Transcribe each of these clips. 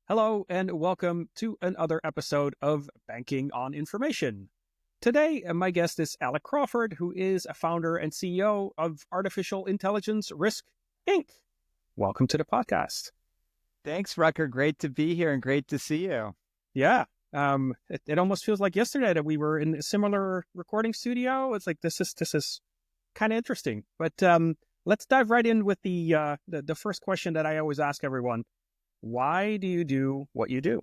Hello, and welcome to another episode of Banking on Information. Today, my guest is Alec Crawford, who is a founder and CEO of Artificial Intelligence Risk, Inc. Welcome to the podcast. Thanks, Rutger. Great to be here and great to see you. Yeah, it almost feels like yesterday that we were in a similar recording studio. It's like this is kind of interesting. But let's dive right in with the first question that I always ask everyone. Why do you do what you do?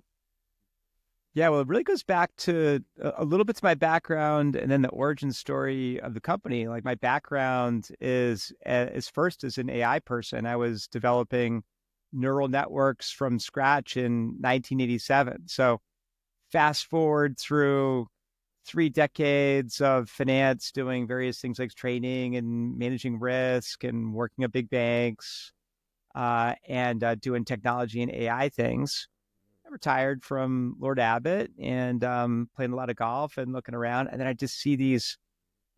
Yeah, well, it really goes back to a little bit to my background and then the origin story of the company. Like my background is first as an AI person. I was developing neural networks from scratch in 1987. So fast forward through 3 decades of finance, doing various things like trading and managing risk and working at big banks. And doing technology and AI things. I retired from Lord Abbott and playing a lot of golf and looking around. And then I just see these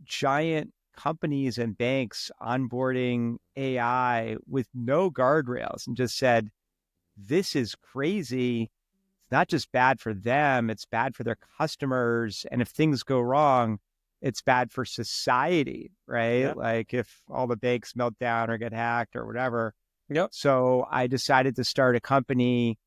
giant companies and banks onboarding AI with no guardrails and just said, this is crazy. It's not just bad for them, it's bad for their customers. And if things go wrong, it's bad for society, right? Yeah. Like if all the banks melt down or get hacked or whatever. Yep. So I decided to start a company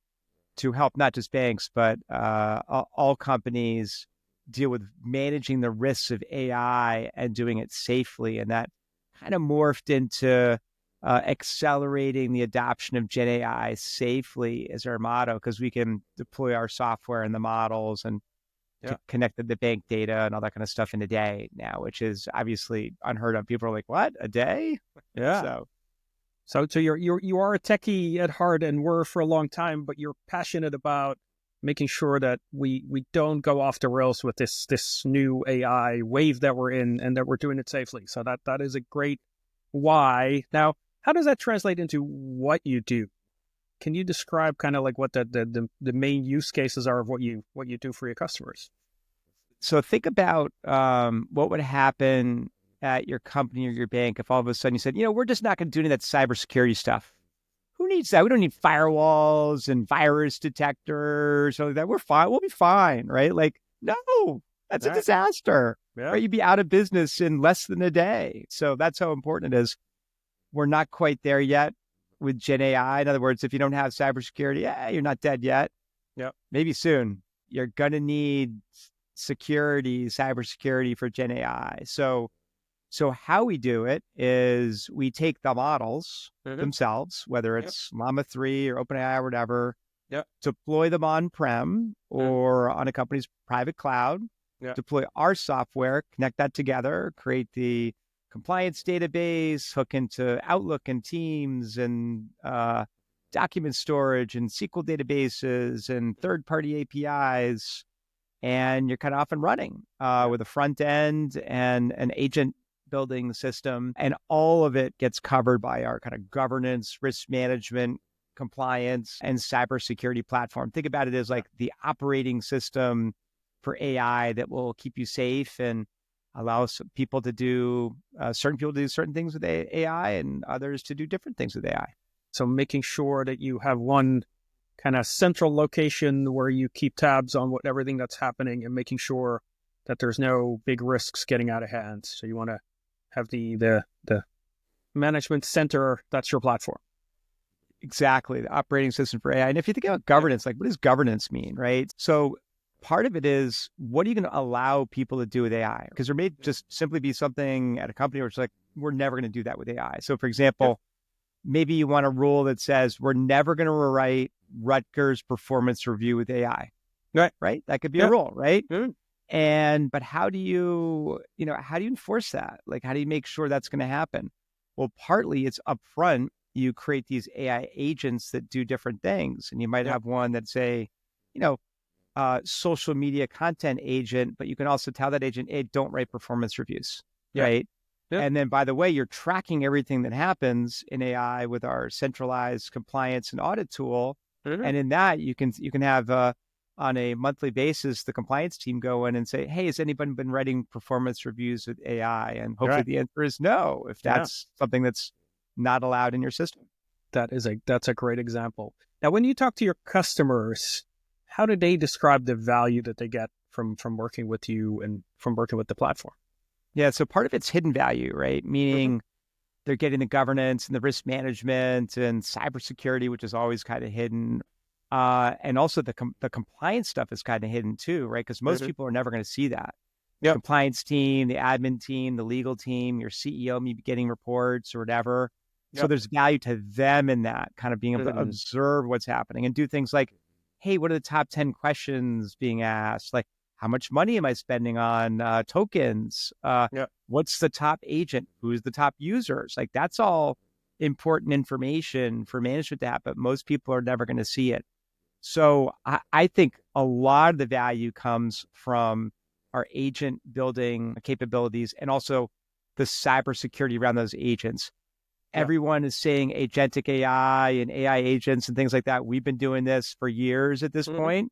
to help not just banks, but all companies deal with managing the risks of AI and doing it safely. And that kind of morphed into accelerating the adoption of Gen AI safely as our motto, because we can deploy our software and the models and connect the bank data and all that kind of stuff in a day now, which is obviously unheard of. People are like, what, a day? Yeah. So you are a techie at heart and were for a long time, but you're passionate about making sure that we don't go off the rails with this new AI wave that we're in and that we're doing it safely. So that is a great why. Now, how does that translate into what you do? Can you describe kind of like what the main use cases are of what you do for your customers? So think about what would happen at your company or your bank if all of a sudden you said, we're just not going to do any of that cybersecurity stuff. Who needs that? We don't need firewalls and virus detectors or that. We're fine. We'll be fine, right? Like, no, that's a disaster. Yeah. Right? You'd be out of business in less than a day. So that's how important it is. We're not quite there yet with Gen AI. In other words, if you don't have cybersecurity, you're not dead yet. Yeah. Maybe soon. You're going to need cybersecurity for Gen AI. So how we do it is we take the models themselves, whether it's Llama 3 or OpenAI or whatever, deploy them on-prem or on a company's private cloud, deploy our software, connect that together, create the compliance database, hook into Outlook and Teams and document storage and SQL databases and third-party APIs, and you're kind of off and running with a front end and an agent building system, and all of it gets covered by our kind of governance, risk management, compliance, and cybersecurity platform. Think about it as like the operating system for AI that will keep you safe and allow people to do certain things with AI and others to do different things with AI. So making sure that you have one kind of central location where you keep tabs on everything that's happening and making sure that there's no big risks getting out of hand. So you want to have the management center, that's your platform. Exactly, the operating system for AI. And if you think about governance, like what does governance mean, right? So part of it is, what are you going to allow people to do with AI? Because there may just simply be something at a company where it's like, we're never going to do that with AI. So for example, maybe you want a rule that says we're never going to rewrite Rutger's performance review with AI. Right? That could be a rule, right? But how do you enforce that? Like, how do you make sure that's going to happen? Well, partly it's upfront. You create these AI agents that do different things. And you might have one that's social media content agent, but you can also tell that agent, hey, don't write performance reviews, right? And then, by the way, you're tracking everything that happens in AI with our centralized compliance and audit tool. And in that, you can have on a monthly basis, the compliance team go in and say, hey, has anybody been writing performance reviews with AI? And hopefully the answer is no, if that's something that's not allowed in your system. That's a great example. Now, when you talk to your customers, how do they describe the value that they get from working with you and from working with the platform? Yeah, so part of it's hidden value, right? Meaning they're getting the governance and the risk management and cybersecurity, which is always kind of hidden. And also the compliance stuff is kind of hidden too, right? Because most people are never going to see that. Yep. Compliance team, the admin team, the legal team, your CEO may be getting reports or whatever. So there's value to them in that, kind of being able to observe what's happening and do things like, hey, what are the top 10 questions being asked? Like, how much money am I spending on tokens? What's the top agent? Who's the top users? Like, that's all important information for management to have, but most people are never going to see it. So I think a lot of the value comes from our agent building capabilities and also the cybersecurity around those agents. Everyone is saying agentic AI and AI agents and things like that. We've been doing this for years at this point.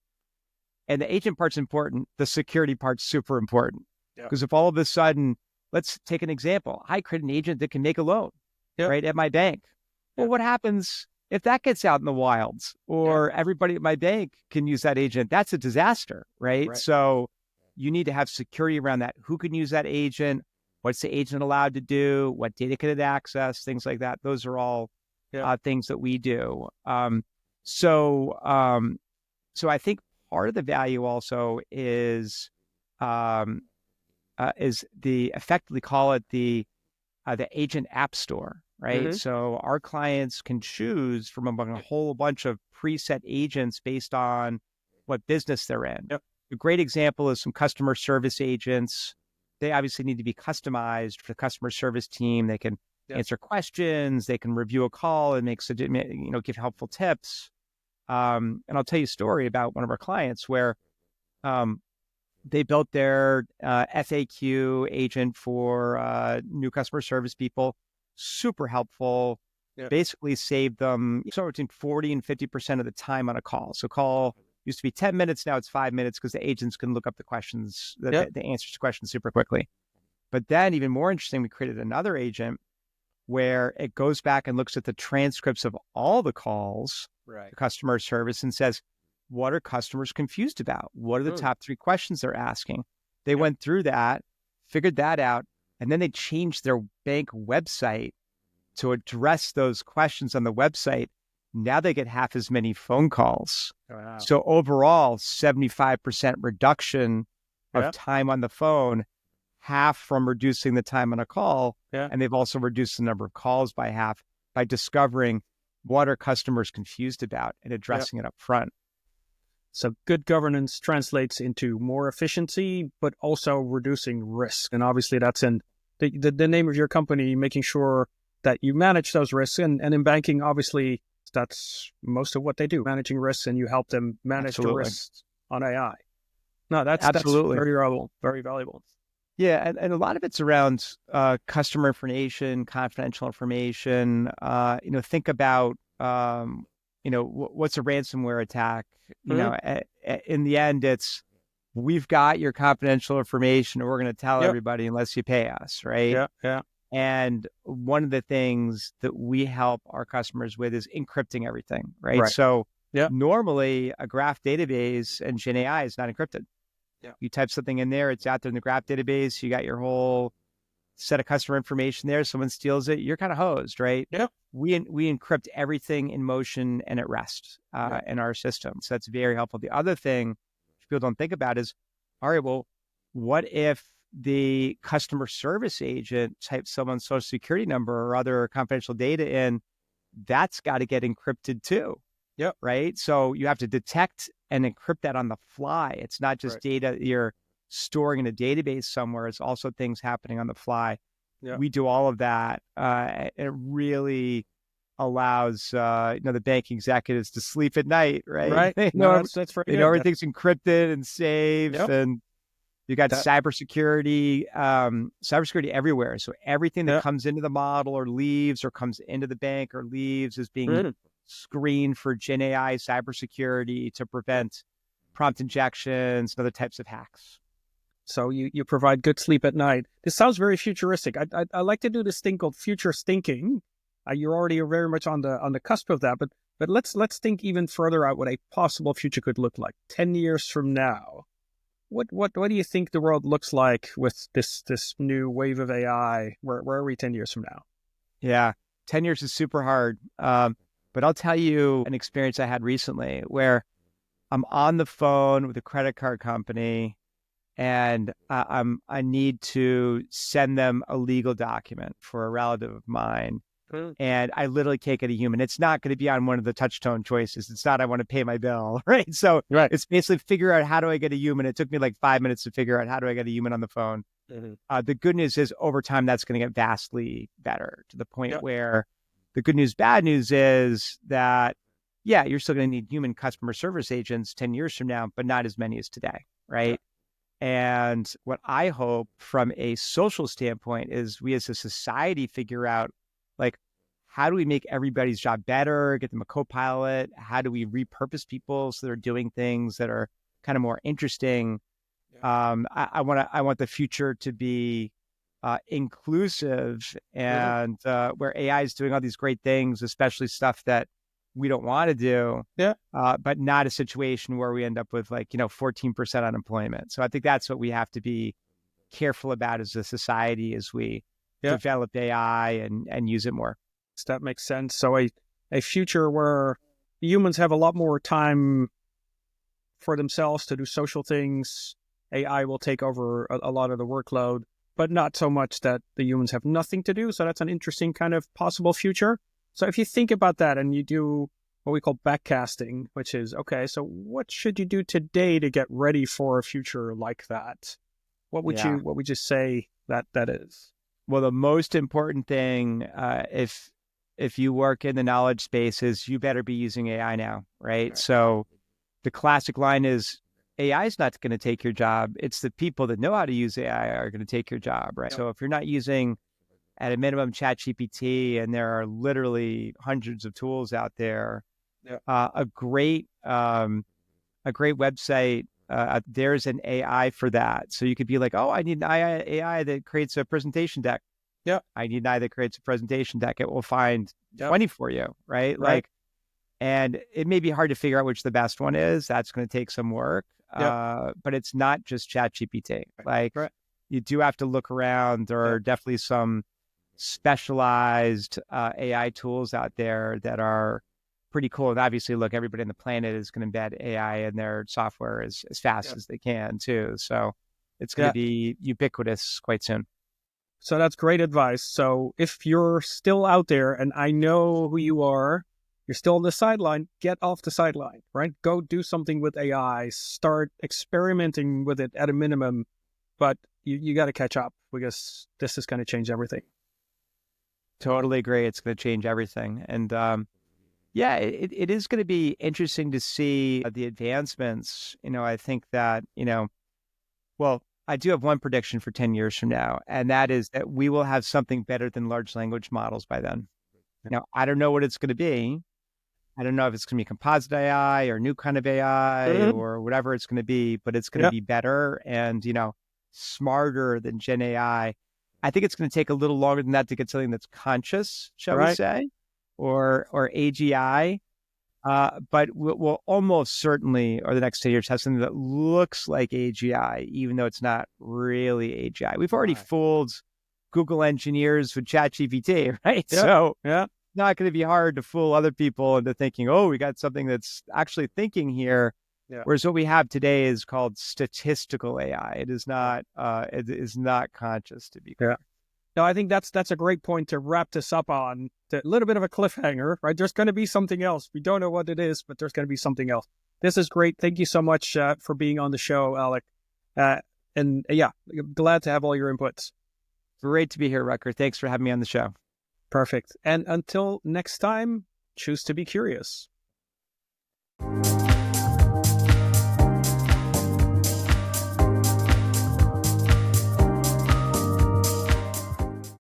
And the agent part's important. The security part's super important. Because if all of a sudden, let's take an example. I create an agent that can make a loan, right, at my bank. Well, what happens if that gets out in the wilds or everybody at my bank can use that agent? That's a disaster, right? So you need to have security around that. Who can use that agent? What's the agent allowed to do? What data can it access? Things like that. Those are all things that we do. So I think part of the value also is the effectively call it the agent app store, right? So our clients can choose from among a whole bunch of preset agents based on what business they're in. A great example is some customer service agents. They obviously need to be customized for the customer service team. They can answer questions. They can review a call and give helpful tips. And I'll tell you a story about one of our clients where they built their FAQ agent for new customer service people. Super helpful. Basically saved them somewhere between 40 and 50% of the time on a call. So call used to be 10 minutes. Now it's 5 minutes because the agents can look up the questions, the answers to questions super quickly. But then even more interesting, we created another agent where it goes back and looks at the transcripts of all the calls to customer service and says, what are customers confused about? What are the top 3 questions they're asking? They went through that, figured that out, and then they changed their bank website to address those questions on the website. Now they get half as many phone calls. So overall, 75% reduction of time on the phone, half from reducing the time on a call. And they've also reduced the number of calls by half by discovering what are customers confused about and addressing it up front. So good governance translates into more efficiency, but also reducing risk. And obviously that's in the name of your company, making sure that you manage those risks. And in banking, obviously, that's most of what they do, managing risks, and you help them manage the risks on AI. No, that's very valuable, very valuable. Yeah, and a lot of it's around customer information, confidential information. Think about what's a ransomware attack. In the end, it's we've got your confidential information, and we're going to tell everybody unless you pay us, right? And one of the things that we help our customers with is encrypting everything, right? So normally a graph database and Gen AI is not encrypted. You type something in there, it's out there in the graph database, you got your whole set of customer information there, someone steals it, you're kind of hosed, right? We encrypt everything in motion and at rest in our system. So that's very helpful. The other thing people don't think about is, all right, well, what if the customer service agent types someone's social security number or other confidential data in? That's got to get encrypted too. Right. So you have to detect and encrypt that on the fly. It's not just data you're storing in a database somewhere. It's also things happening on the fly. We do all of that. It really allows the bank executives to sleep at night, right? They know, that's very they know everything's encrypted and safe, and you got cybersecurity everywhere. So everything that comes into the model or leaves or comes into the bank or leaves is being screened for Gen AI cybersecurity to prevent prompt injections and other types of hacks. So you provide good sleep at night. This sounds very futuristic. I like to do this thing called future stinking. You're already very much on the cusp of that, but let's think even further out what a possible future could look like 10 years from now. What do you think the world looks like with this new wave of AI? Where are we 10 years from now? Yeah, 10 years is super hard. But I'll tell you an experience I had recently where I'm on the phone with a credit card company and I need to send them a legal document for a relative of mine. And I literally can't get a human. It's not going to be on one of the touch tone choices. It's not, I want to pay my bill, right? So it's basically figure out how do I get a human. It took me like 5 minutes to figure out how do I get a human on the phone. The good news is over time, that's going to get vastly better to the point where the good news, bad news is that, yeah, you're still going to need human customer service agents 10 years from now, but not as many as today, right? And what I hope from a social standpoint is we as a society figure out, like, how do we make everybody's job better, get them a co-pilot? How do we repurpose people so they're doing things that are kind of more interesting? I want the future to be inclusive and where AI is doing all these great things, especially stuff that we don't want to do, but not a situation where we end up with 14% unemployment. So I think that's what we have to be careful about as a society as we develop AI and use it more. That makes sense. So a future where humans have a lot more time for themselves to do social things. AI will take over a lot of the workload, but not so much that the humans have nothing to do. So that's an interesting kind of possible future. So if you think about that and you do what we call backcasting, which is, okay, so what should you do today to get ready for a future like that? What would you say that is? Well, the most important thing, if you work in the knowledge space, is you better be using AI now, right? So the classic line is, AI is not going to take your job. It's the people that know how to use AI are going to take your job, right? So if you're not using, at a minimum, ChatGPT, and there are literally hundreds of tools out there, a great website, there's an AI for that. So you could be like, oh, I need an AI that creates a presentation deck. I need an AI that creates a presentation deck. It will find 20 for you, right? And it may be hard to figure out which the best one is. That's going to take some work. But it's not just ChatGPT. You do have to look around. There are definitely some specialized AI tools out there that are pretty cool. And obviously, look, everybody on the planet is going to embed AI in their software as fast as they can too. So it's going to be ubiquitous quite soon. So that's great advice. So if you're still out there, and I know who you are, you're still on the sideline, get off the sideline, right? Go do something with AI, start experimenting with it at a minimum, but you got to catch up because this is going to change everything. Totally agree. It's going to change everything. And it is going to be interesting to see the advancements. I think that, I do have one prediction for 10 years from now, and that is that we will have something better than large language models by then. Now, I don't know what it's going to be. I don't know if it's going to be composite AI or new kind of AI or whatever it's going to be, but it's going to be better and, smarter than Gen AI. I think it's going to take a little longer than that to get something that's conscious, shall we say, or AGI. But we'll almost certainly, over the next 10 years, have something that looks like AGI, even though it's not really AGI. We've already fooled Google engineers with ChatGPT, right? So it's not going to be hard to fool other people into thinking, oh, we got something that's actually thinking here. Whereas what we have today is called statistical AI. It is not conscious, to be clear. No, I think that's a great point to wrap this up on. A little bit of a cliffhanger, right? There's going to be something else. We don't know what it is, but there's going to be something else. This is great. Thank you so much for being on the show, Alec. Glad to have all your inputs. Great to be here, Rutger. Thanks for having me on the show. Perfect. And until next time, choose to be curious.